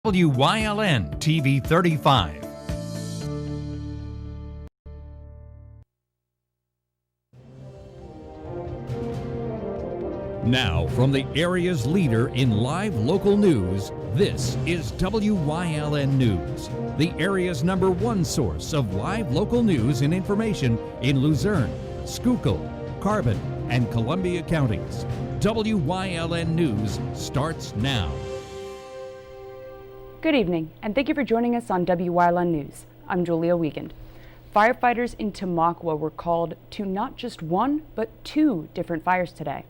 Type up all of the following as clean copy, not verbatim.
WYLN TV 35. Now, from the area's leader in live local news, this is WYLN News, the area's #1 source of live local news and information in Luzerne, Schuylkill, Carbon, and Columbia counties. WYLN News starts now. Good evening, and thank you for joining us on WYLN News. I'm Julia Wiegand. Firefighters in Tamaqua were called to not just one, but 2 different fires today.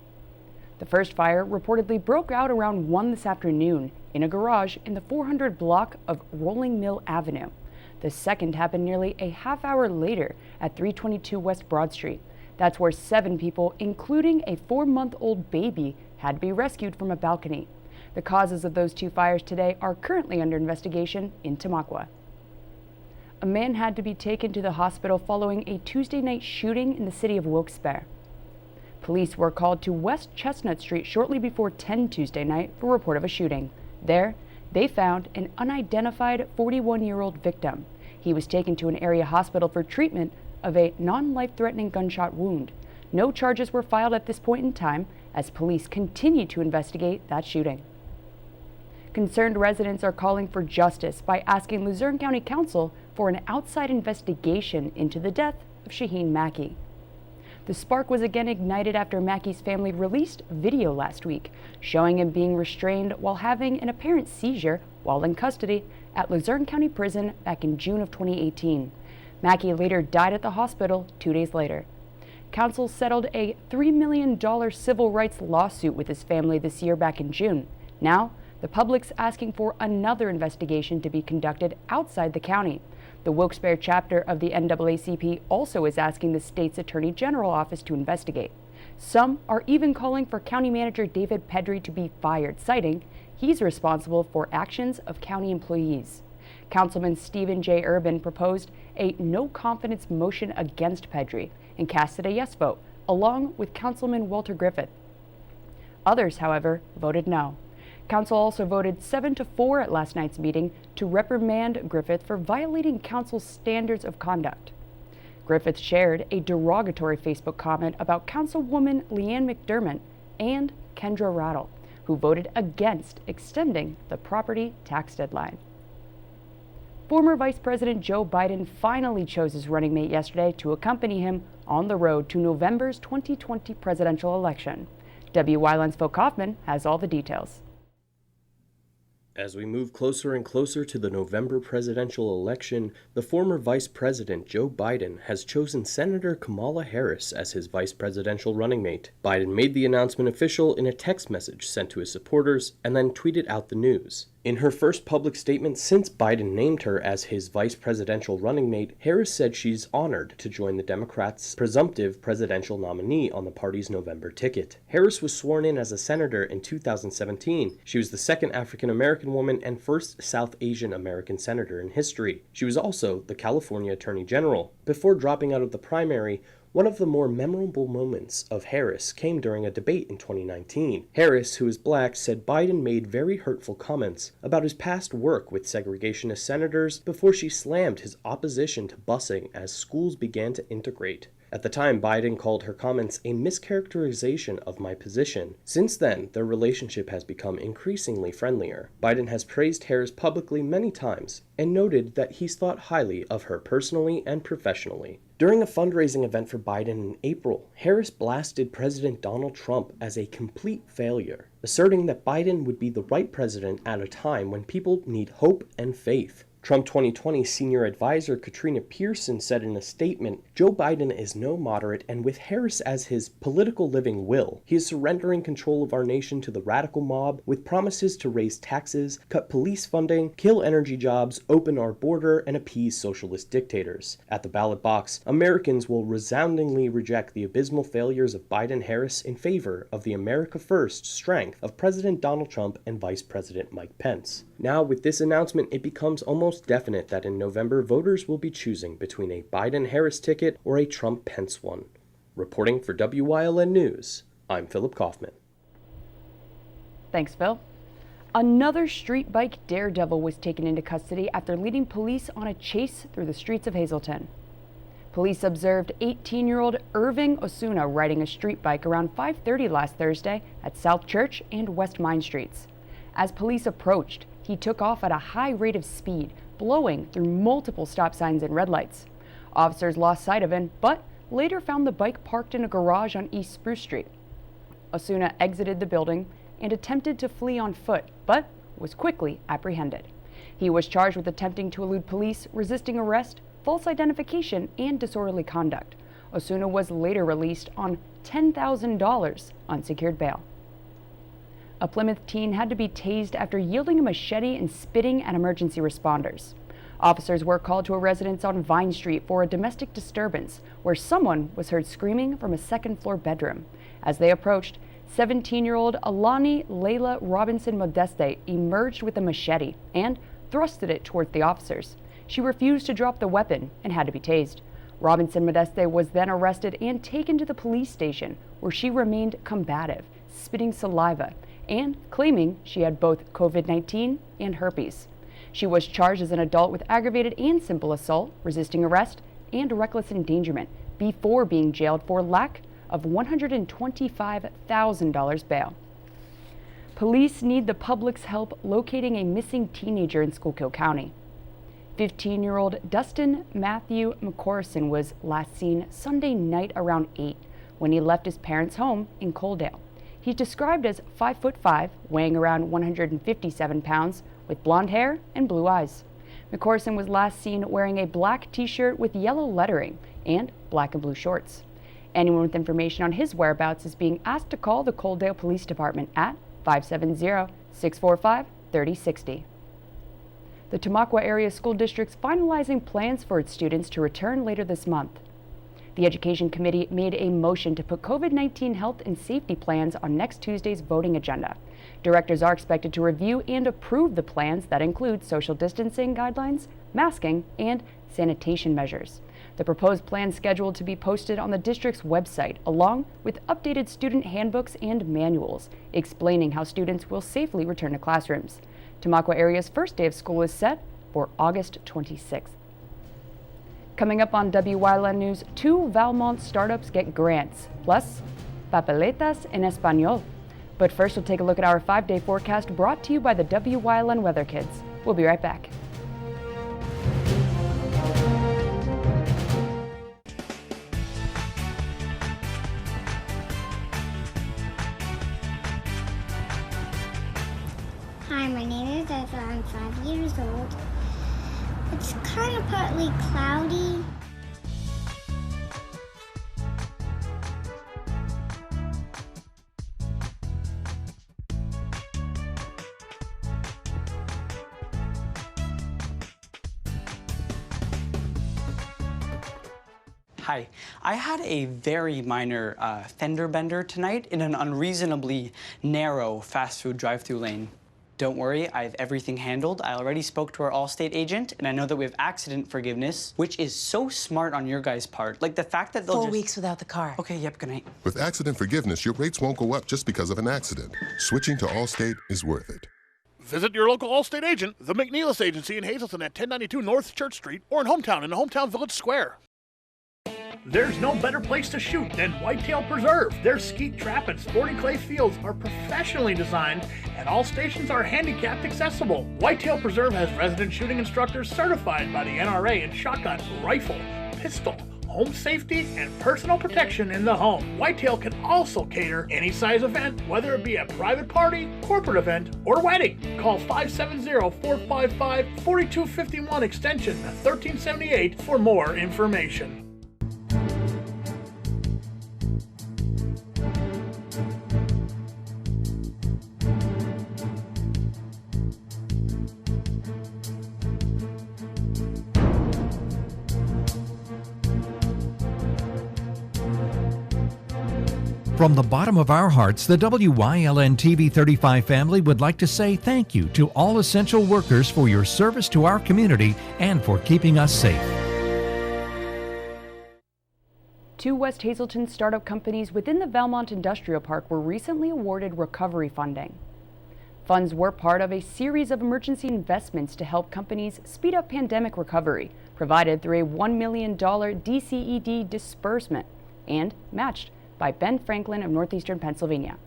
The first fire reportedly broke out around 1 this afternoon in a garage in the 400 block of Rolling Mill Avenue. The second happened nearly a half hour later at 322 West Broad Street. That's where 7 people, including a 4-month-old baby, had to be rescued from a balcony. The causes of those 2 fires today are currently under investigation in Tamaqua. A man had to be taken to the hospital following a Tuesday night shooting in the city of Wilkes-Barre. Police were called to West Chestnut Street shortly before 10 Tuesday night for a report of a shooting. There, they found an unidentified 41-year-old victim. He was taken to an area hospital for treatment of a non-life-threatening gunshot wound. No charges were filed at this point in time as police continue to investigate that shooting. Concerned residents are calling for justice by asking Luzerne County Council for an outside investigation into the death of Shaheen Mackey. The spark was again ignited after Mackey's family released video last week showing him being restrained while having an apparent seizure while in custody at Luzerne County Prison back in June of 2018. Mackey later died at the hospital 2 days later. Council settled a $3 million civil rights lawsuit with his family this year back in June. Now, the public's asking for another investigation to be conducted outside the county. The Wilkes-Barre chapter of the NAACP also is asking the state's Attorney General office to investigate. Some are even calling for County Manager David Pedri to be fired, citing he's responsible for actions of county employees. Councilman Stephen J. Urban proposed a no-confidence motion against Pedri and casted a yes vote, along with Councilman Walter Griffith. Others, however, voted no. Council also voted 7-4 at last night's meeting to reprimand Griffith for violating council's standards of conduct. Griffith shared a derogatory Facebook comment about Councilwoman Leanne McDermott and Kendra Rattle, who voted against extending the property tax deadline. Former Vice President Joe Biden finally chose his running mate yesterday to accompany him on the road to November's 2020 presidential election. WYLN's Phil Kaufman has all the details. As we move closer and closer to the November presidential election, the former Vice President Joe Biden has chosen Senator Kamala Harris as his vice presidential running mate. Biden made the announcement official in a text message sent to his supporters and then tweeted out the news. In her first public statement since Biden named her as his vice presidential running mate, Harris said she's honored to join the Democrats' presumptive presidential nominee on the party's November ticket. Harris was sworn in as a senator in 2017. She was the second African-American woman and first South Asian American senator in history. She was also the California Attorney General. Before dropping out of the primary, one of the more memorable moments of Harris came during a debate in 2019. Harris, who is black, said Biden made very hurtful comments about his past work with segregationist senators before she slammed his opposition to busing as schools began to integrate. At the time, Biden called her comments a mischaracterization of my position. Since then, their relationship has become increasingly friendlier. Biden has praised Harris publicly many times and noted that he's thought highly of her personally and professionally. During a fundraising event for Biden in April, Harris blasted President Donald Trump as a complete failure, asserting that Biden would be the right president at a time when people need hope and faith. Trump 2020 senior advisor Katrina Pearson said in a statement, Joe Biden is no moderate, and with Harris as his political living will, he is surrendering control of our nation to the radical mob with promises to raise taxes, cut police funding, kill energy jobs, open our border, and appease socialist dictators. At the ballot box, Americans will resoundingly reject the abysmal failures of Biden-Harris in favor of the America First strength of President Donald Trump and Vice President Mike Pence. Now, with this announcement, it becomes almost definite that in November, voters will be choosing between a Biden-Harris ticket or a Trump-Pence one. Reporting for WYLN News, I'm Philip Kaufman. Thanks, Phil. Another street bike daredevil was taken into custody after leading police on a chase through the streets of Hazleton. Police observed 18-year-old Irving Osuna riding a street bike around 5:30 last Thursday at South Church and West Mine Streets. As police approached, he took off at a high rate of speed, blowing through multiple stop signs and red lights. Officers lost sight of him, but later found the bike parked in a garage on East Spruce Street. Osuna exited the building and attempted to flee on foot, but was quickly apprehended. He was charged with attempting to elude police, resisting arrest, false identification, and disorderly conduct. Osuna was later released on $10,000 unsecured bail. A Plymouth teen had to be tased after yielding a machete and spitting at emergency responders. Officers were called to a residence on Vine Street for a domestic disturbance where someone was heard screaming from a second-floor bedroom. As they approached, 17-year-old Alani Layla Robinson Modeste emerged with a machete and thrusted it towards the officers. She refused to drop the weapon and had to be tased. Robinson Modeste was then arrested and taken to the police station, where she remained combative, spitting saliva, and claiming she had both COVID-19 and herpes. She was charged as an adult with aggravated and simple assault, resisting arrest, and reckless endangerment before being jailed for lack of $125,000 bail. Police need the public's help locating a missing teenager in Schuylkill County. 15-year-old Dustin Matthew McCorson was last seen Sunday night around 8 when he left his parents' home in Coaldale. He's described as 5'5", weighing around 157 pounds, with blonde hair and blue eyes. McCorson was last seen wearing a black t-shirt with yellow lettering and black and blue shorts. Anyone with information on his whereabouts is being asked to call the Coaldale Police Department at 570-645-3060. The Tamaqua Area School District's finalizing plans for its students to return later this month. The Education Committee made a motion to put COVID-19 health and safety plans on next Tuesday's voting agenda. Directors are expected to review and approve the plans that include social distancing guidelines, masking, and sanitation measures. The proposed plan is scheduled to be posted on the district's website, along with updated student handbooks and manuals explaining how students will safely return to classrooms. Tamaqua area's first day of school is set for August 26th. Coming up on Wyln News, 2 Valmont startups get grants, plus papeletas en español. But first, we'll take a look at our 5-day forecast brought to you by the Wyln Weather Kids. We'll be right back. Hi, my name is Ezra. I'm 5 years old. It's kind of partly cloudy. Hi, I had a very minor fender bender tonight in an unreasonably narrow fast food drive-through lane. Don't worry, I have everything handled. I already spoke to our Allstate agent, and I know that we have accident forgiveness, which is so smart on your guys' part. Like the fact that they'll 4 weeks without the car. Okay, yep, good night. With accident forgiveness, your rates won't go up just because of an accident. Switching to Allstate is worth it. Visit your local Allstate agent, the McNeilis Agency in Hazleton at 1092 North Church Street, or in Hometown the Hometown Village Square. There's no better place to shoot than Whitetail Preserve. Their skeet trap and sporting clay fields are professionally designed, and all stations are handicapped accessible. Whitetail Preserve has resident shooting instructors certified by the NRA in shotgun, rifle, pistol, home safety, and personal protection in the home. Whitetail can also cater any size event, whether it be a private party, corporate event, or wedding. Call 570-455-4251 extension 1378 for more information. From the bottom of our hearts, the WYLN TV 35 family would like to say thank you to all essential workers for your service to our community and for keeping us safe. 2 West Hazleton startup companies within the Valmont Industrial Park were recently awarded recovery funding. Funds were part of a series of emergency investments to help companies speed up pandemic recovery, provided through a $1 million DCED disbursement and matched by Ben Franklin of Northeastern Pennsylvania.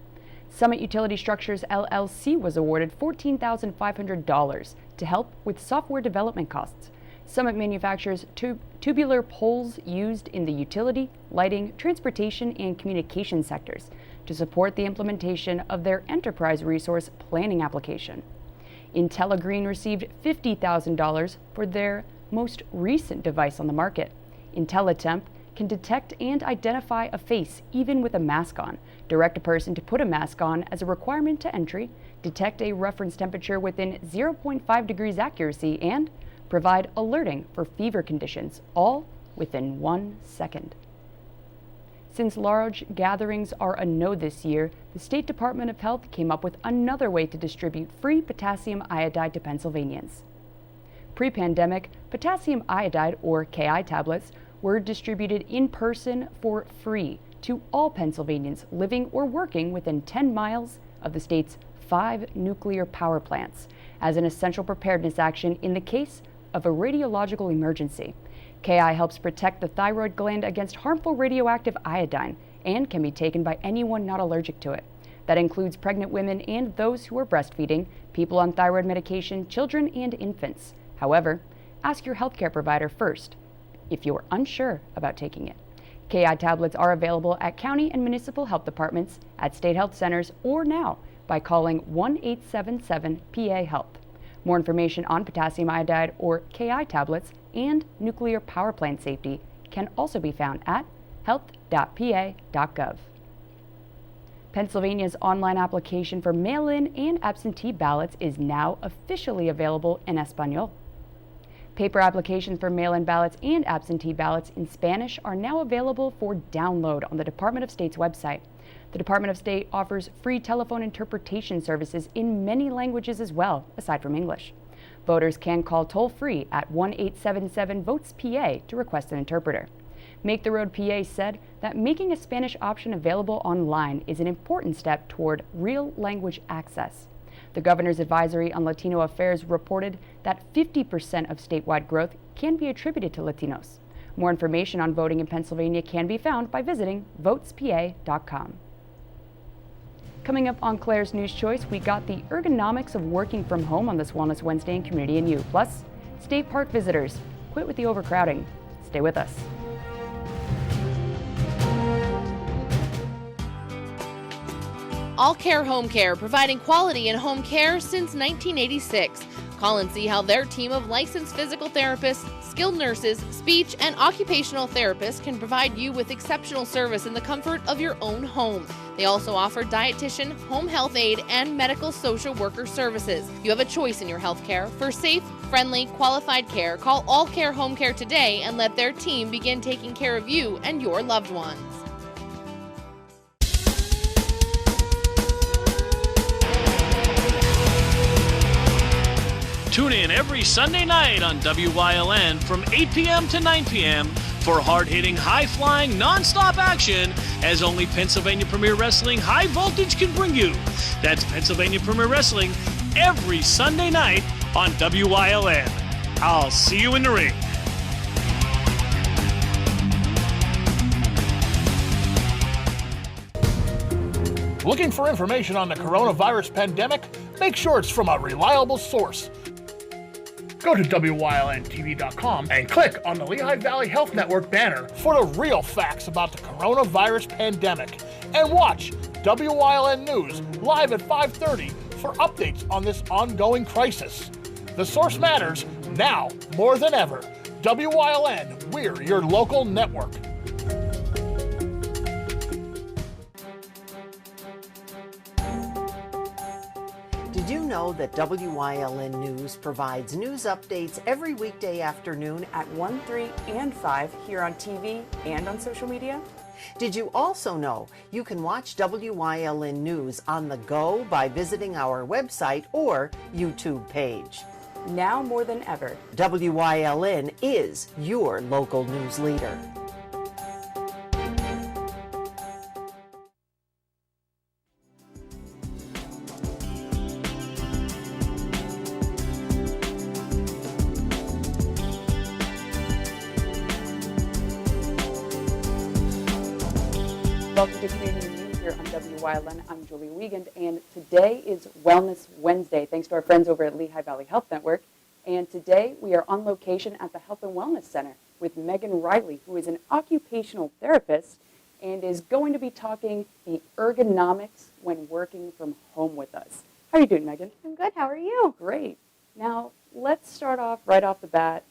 Summit Utility Structures LLC was awarded $14,500 to help with software development costs. Summit manufactures tubular poles used in the utility, lighting, transportation, and communication sectors to support the implementation of their enterprise resource planning application. IntelliGreen received $50,000 for their most recent device on the market. IntelliTemp can detect and identify a face even with a mask on, direct a person to put a mask on as a requirement to entry, detect a reference temperature within 0.5 degrees accuracy, and provide alerting for fever conditions, all within 1 second. Since large gatherings are a no this year, the State Department of Health came up with another way to distribute free potassium iodide to Pennsylvanians. Pre-pandemic, potassium iodide, or KI tablets, were distributed in person for free to all Pennsylvanians living or working within 10 miles of the state's 5 nuclear power plants as an essential preparedness action in the case of a radiological emergency. KI helps protect the thyroid gland against harmful radioactive iodine and can be taken by anyone not allergic to it. That includes pregnant women and those who are breastfeeding, people on thyroid medication, children, and infants. However, ask your healthcare provider first if you're unsure about taking it. KI tablets are available at county and municipal health departments, at state health centers, or now by calling 1-877-PA-HELP. More information on potassium iodide or KI tablets and nuclear power plant safety can also be found at health.pa.gov. Pennsylvania's online application for mail-in and absentee ballots is now officially available in Espanol. Paper applications for mail-in ballots and absentee ballots in Spanish are now available for download on the Department of State's website. The Department of State offers free telephone interpretation services in many languages as well, aside from English. Voters can call toll-free at 1-877-VOTES-PA to request an interpreter. Make the Road PA said that making a Spanish option available online is an important step toward real language access. The governor's advisory on Latino affairs reported that 50% of statewide growth can be attributed to Latinos. More information on voting in Pennsylvania can be found by visiting votespa.com. Coming up on Claire's News Choice, we got the ergonomics of working from home on this Wellness Wednesday in Community and You. Plus, state park visitors, quit with the overcrowding. Stay with us. All Care Home Care, providing quality in home care since 1986. Call and see how their team of licensed physical therapists, skilled nurses, speech, and occupational therapists can provide you with exceptional service in the comfort of your own home. They also offer dietitian, home health aide, and medical social worker services. You have a choice in your health care. For safe, friendly, qualified care, call All Care Home Care today and let their team begin taking care of you and your loved ones. Tune in every Sunday night on Wyln from 8 p.m. to 9 p.m. for hard-hitting, high-flying, non-stop action as only Pennsylvania Premier Wrestling High Voltage can bring you. That's Pennsylvania Premier Wrestling every Sunday night on Wyln. I'll see you in the ring. Looking for information on the coronavirus pandemic? Make sure it's from a reliable source. Go to WYLNTV.com and click on the Lehigh Valley Health Network banner for the real facts about the coronavirus pandemic. And watch WYLN News live at 5:30 for updates on this ongoing crisis. The source matters now more than ever. WYLN, we're your local network. Did you know that WYLN News provides news updates every weekday afternoon At 1, 3, and 5 here on TV and on social media? Did you also know you can watch WYLN News on the go by visiting our website or YouTube page? Now more than ever, WYLN is your local news leader. welcome to Community News here on Wyln. I'm Julia Wiegand, and today is Wellness Wednesday, thanks to our friends over at Lehigh Valley Health Network. And today we are on location at the Health and Wellness Center with Megan Riley, who is an occupational therapist and is going to be talking the ergonomics when working from home with us. How are you doing, Megan? I'm good. How are you? Great. Now, let's start off right off the bat.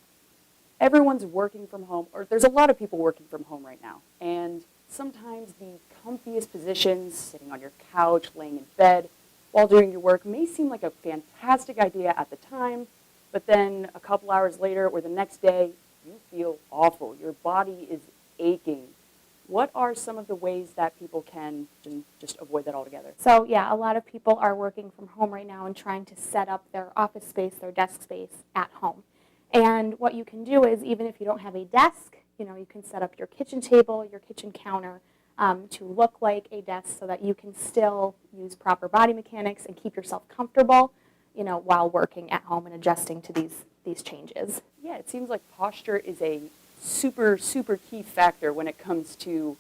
Everyone's working from home, or there's a lot of people working from home right now, and sometimes the comfiest positions, sitting on your couch, laying in bed while doing your work, may seem like a fantastic idea at the time, but then a couple hours later or the next day, you feel awful. Your body is aching. What are some of the ways that people can just avoid that altogether? So yeah, a lot of people are working from home right now and trying to set up their office space, their desk space at home. And what you can do is, even if you don't have a desk, you can set up your kitchen table, your kitchen counter to look like a desk so that you can still use proper body mechanics and keep yourself comfortable, while working at home and adjusting to these changes. Yeah, it seems like posture is a super, super key factor when it comes to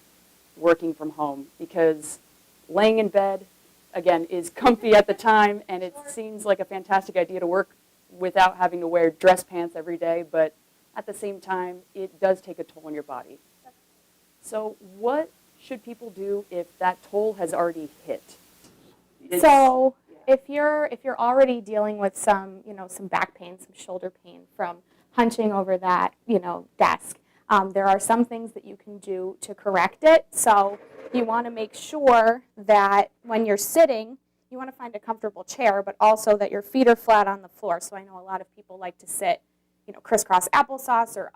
working from home, because laying in bed, again, is comfy at the time, and it seems like a fantastic idea to work without having to wear dress pants every day, but at the same time, it does take a toll on your body. So what should people do if that toll has already hit? So if you're already dealing with some back pain, some shoulder pain from hunching over that, desk, there are some things that you can do to correct it. So you want to make sure that when you're sitting, you want to find a comfortable chair, but also that your feet are flat on the floor. So I know a lot of people like to sit, crisscross applesauce or,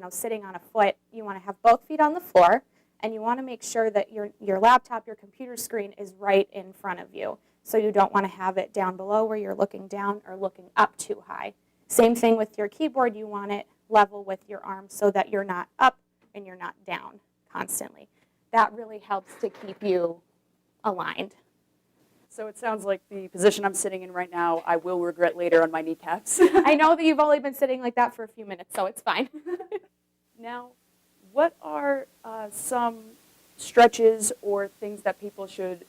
sitting on a foot. You want to have both feet on the floor, and you want to make sure that your laptop, your computer screen is right in front of you. So you don't want to have it down below where you're looking down or looking up too high. Same thing with your keyboard. You want it level with your arms so that you're not up and you're not down constantly. That really helps to keep you aligned. So it sounds like the position I'm sitting in right now, I will regret later on my kneecaps. I know that you've only been sitting like that for a few minutes, so it's fine. Now, what are some stretches or things that people should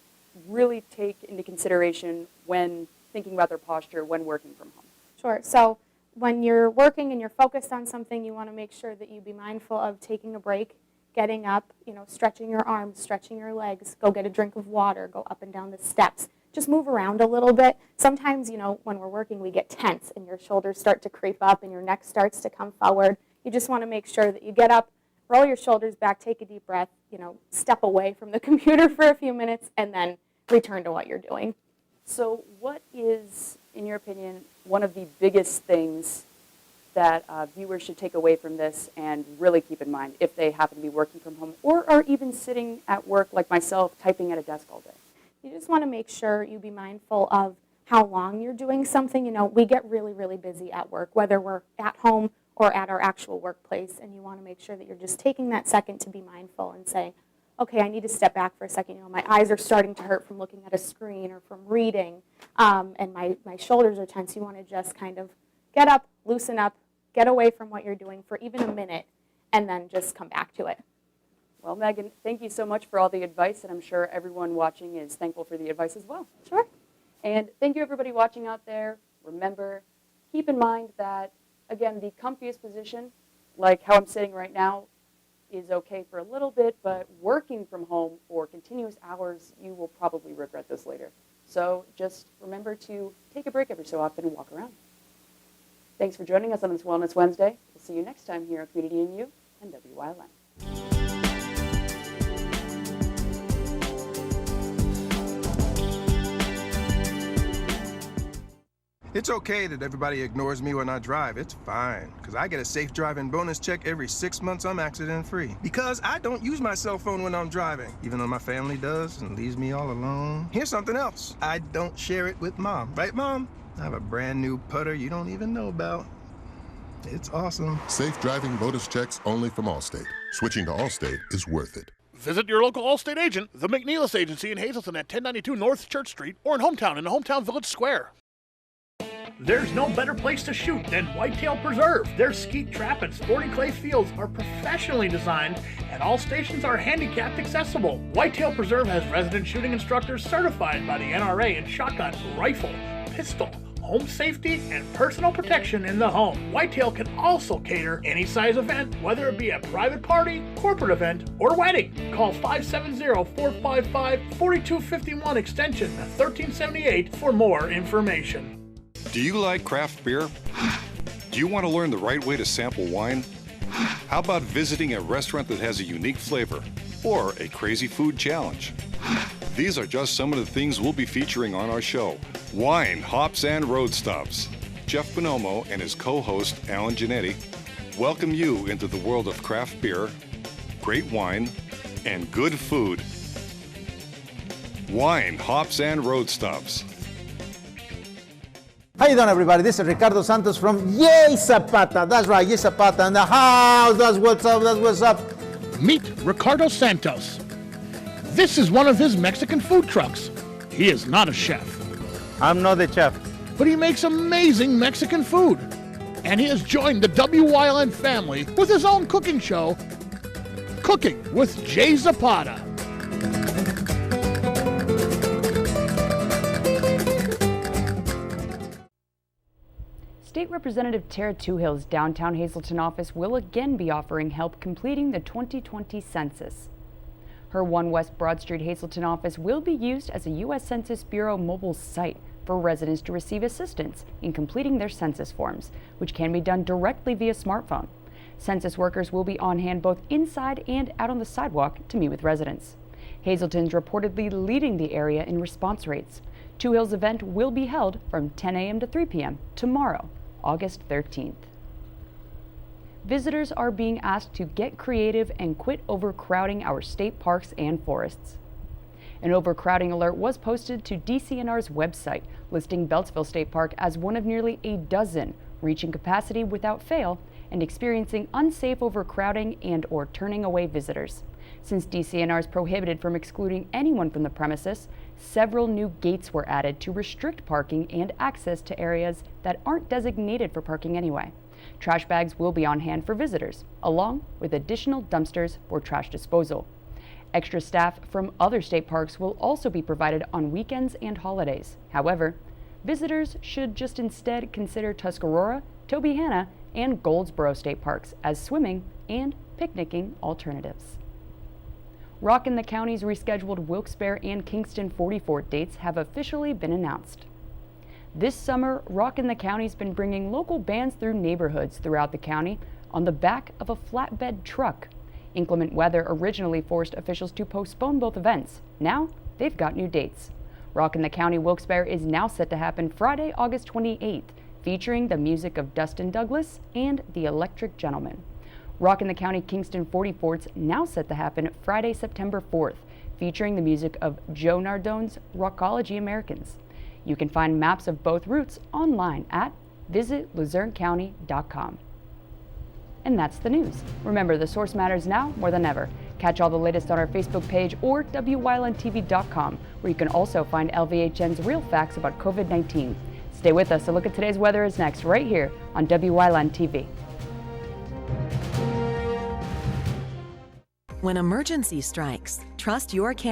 really take into consideration when thinking about their posture when working from home? Sure. So when you're working and you're focused on something, you want to make sure that you be mindful of taking a break, getting up, stretching your arms, stretching your legs, go get a drink of water, go up and down the steps. Just move around a little bit. Sometimes, when we're working, we get tense and your shoulders start to creep up and your neck starts to come forward. You just want to make sure that you get up, roll your shoulders back, take a deep breath, step away from the computer for a few minutes, and then return to what you're doing. So what is, in your opinion, one of the biggest things that viewers should take away from this and really keep in mind if they happen to be working from home or are even sitting at work like myself, typing at a desk all day? You just want to make sure you be mindful of how long you're doing something. We get really, really busy at work, whether we're at home or at our actual workplace, and you want to make sure that you're just taking that second to be mindful and saying, okay, I need to step back for a second. My eyes are starting to hurt from looking at a screen or from reading, and my shoulders are tense. You want to just kind of get up, loosen up, get away from what you're doing for even a minute, and then just come back to it. Well, Megan, thank you so much for all the advice, and I'm sure everyone watching is thankful for the advice as well. Sure. And thank you, everybody watching out there. Remember, keep in mind that, again, the comfiest position, like how I'm sitting right now, is okay for a little bit, but working from home for continuous hours, you will probably regret this later. So just remember to take a break every so often and walk around. Thanks for joining us on this Wellness Wednesday. We'll see you next time here on Community and You and Wyln. It's okay that everybody ignores me when I drive. It's fine, because I get a safe driving bonus check every 6 months I'm accident-free. Because I don't use my cell phone when I'm driving, even though my family does and leaves me all alone. Here's something else. I don't share it with Mom. Right, Mom? I have a brand new putter you don't even know about. It's awesome. Safe driving bonus checks only from Allstate. Switching to Allstate is worth it. Visit your local Allstate agent, the McNeilis Agency in Hazleton at 1092 North Church Street, or in the Hometown Village Square. There's no better place to shoot than Whitetail Preserve. Their skeet trap and sporting clay fields are professionally designed and all stations are handicapped accessible. Whitetail Preserve has resident shooting instructors certified by the NRA in shotgun, rifle, pistol, home safety, and personal protection in the home. Whitetail can also cater any size event, whether it be a private party, corporate event, or wedding. Call 570-455-4251 extension 1378 for more information. Do you like craft beer? Do you want to learn the right way to sample wine? How about visiting a restaurant that has a unique flavor or a crazy food challenge? These are just some of the things we'll be featuring on our show. Wine, Hops, and Road Stops. Jeff Bonomo and his co-host, Alan Giannetti, welcome you into the world of craft beer, great wine, and good food. Wine, Hops, and Road Stops. How you doing, everybody? This is Ricardo Santos from JZapata. That's right, JZapata in the house. That's what's up, that's what's up. Meet Ricardo Santos. This is one of his Mexican food trucks. He is not a chef. I'm not the chef. But he makes amazing Mexican food. And he has joined the Wyln family with his own cooking show, Cooking with JZapata. State Representative Tara Toohill's downtown Hazleton office will again be offering help completing the 2020 census. Her 1 West Broad Street Hazleton office will be used as a U.S. Census Bureau mobile site for residents to receive assistance in completing their census forms, which can be done directly via smartphone. Census workers will be on hand both inside and out on the sidewalk to meet with residents. Hazleton's reportedly leading the area in response rates. Toohill's event will be held from 10 a.m. to 3 p.m. tomorrow, August 13th. Visitors are being asked to get creative and quit overcrowding our state parks and forests. An overcrowding alert was posted to DCNR's website, listing Beltsville State Park as one of nearly a dozen reaching capacity without fail and experiencing unsafe overcrowding and or turning away visitors. Since DCNR is prohibited from excluding anyone from the premises, several new gates were added to restrict parking and access to areas that aren't designated for parking anyway. Trash bags will be on hand for visitors, along with additional dumpsters for trash disposal. Extra staff from other state parks will also be provided on weekends and holidays. However, visitors should just instead consider Tuscarora, Tobyhanna, and Goldsboro state parks as swimming and picnicking alternatives. Rockin' the County's rescheduled Wilkes-Barre and Kingston 44 dates have officially been announced. This summer, Rockin' the County's been bringing local bands through neighborhoods throughout the county on the back of a flatbed truck. Inclement weather originally forced officials to postpone both events. Now, they've got new dates. Rockin' the County Wilkes-Barre is now set to happen Friday, August 28th, featuring the music of Dustin Douglas and the Electric Gentleman. Rockin' the County Kingston 44's now set to happen Friday, September 4th, featuring the music of Joe Nardone's Rockology Americans. You can find maps of both routes online at visitluzernecounty.com. And that's the news. Remember, the source matters now more than ever. Catch all the latest on our Facebook page or WYLNTV.com, where you can also find LVHN's real facts about COVID-19. Stay with us. A look at today's weather is next, right here on WYLN TV. When emergency strikes, trust your care